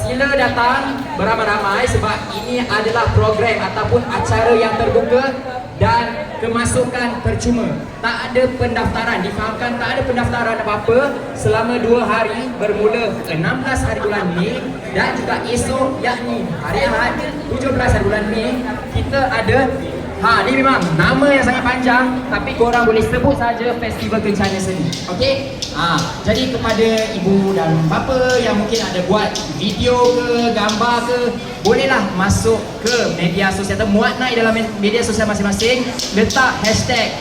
sila datang beramai-ramai sebab ini adalah program ataupun acara yang terbuka dan kemasukan percuma. Tak ada pendaftaran, difahamkan tak ada pendaftaran apa-apa selama 2 hari bermula 16 hari bulan Mei dan juga esok yakni hari Ahad 17 hari bulan Mei kita ada ni memang nama yang sangat panjang tapi korang boleh sebut saja Festival Kencana Seni. Okey? Jadi kepada ibu dan bapa yang mungkin ada buat video ke, gambar ke, bolehlah masuk ke media sosial atau muat naik dalam media sosial masing-masing, letak hashtag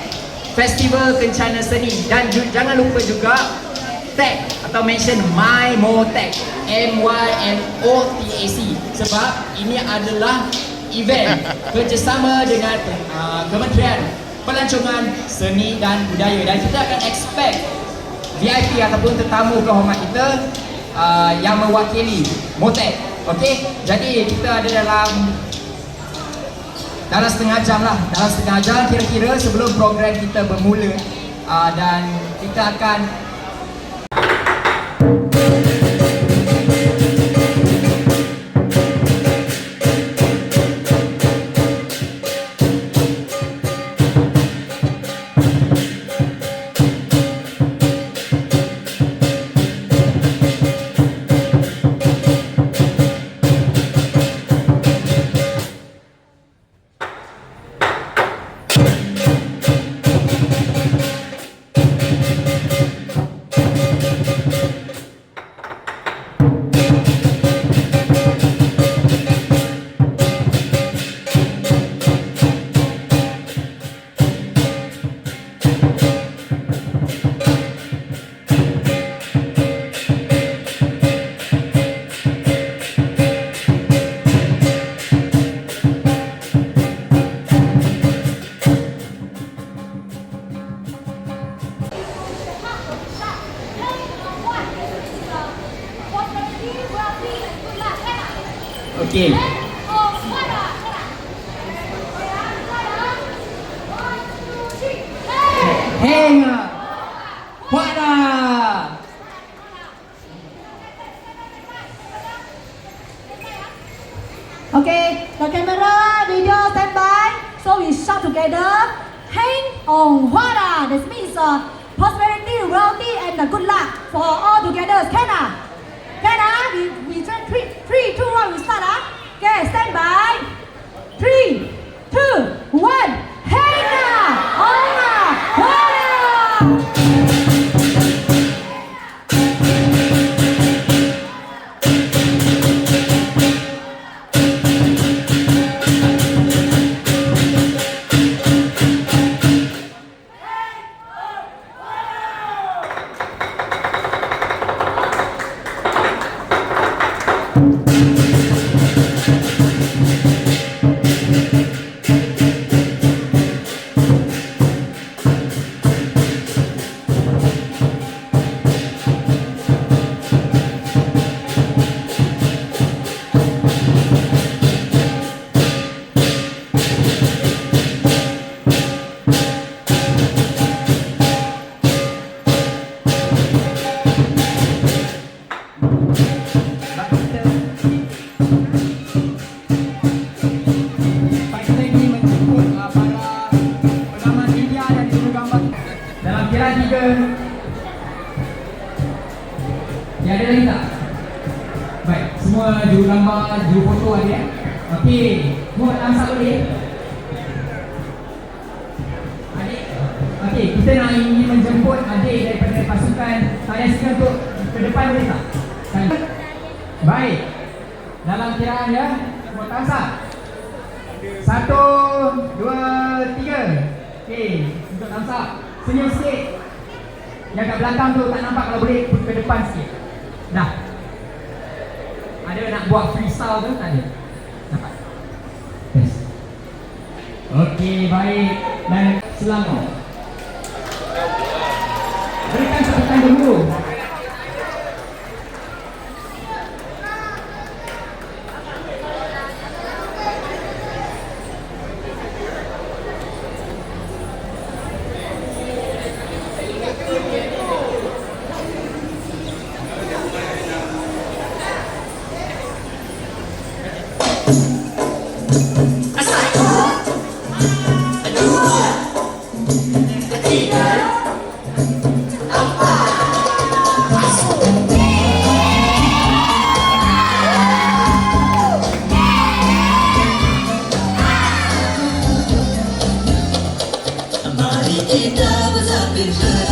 Festival Kencana Seni dan jangan lupa juga tag atau mention MyMoTac, MYMOTAC, sebab ini adalah event kerjasama dengan Kementerian Pelancongan Seni dan Budaya dan kita akan expect VIP ataupun tetamu kehormat kita yang mewakili MoTac. Okey, jadi kita ada dalam setengah jam lah, dalam setengah jam kira-kira sebelum program kita bermula dan kita akan okey. Hang Wada. Okay, the camera, video, stand by. So we shout together. Hang on Wada. This means prosperity, wealthy, and good luck for all together. Can we try 3, 2, 1. We start. Okay, stand by. 3, 2, 1. Hang on Wada. Ada lagi tak? Baik, semua juru gambar, juru foto ada ya? Okey, semua langsung boleh? Adik, okey, kita nak ingin menjemput adik daripada pasukan tayang sini untuk ke depan boleh tak? Baik, dalam kiraan ya, semua langsung 1, 2, 3. Okey, untuk langsung senyum sikit. Yang kat belakang tu tak nampak, kalau boleh ke depan sikit. Dah. Ada nak buat freestyle tu? Tak ada. Nampak? Yes. Okey, baik. Dan Selangor. Berikan sambutan dulu. Satu, dua, tiga, empat. Mari kita bersambung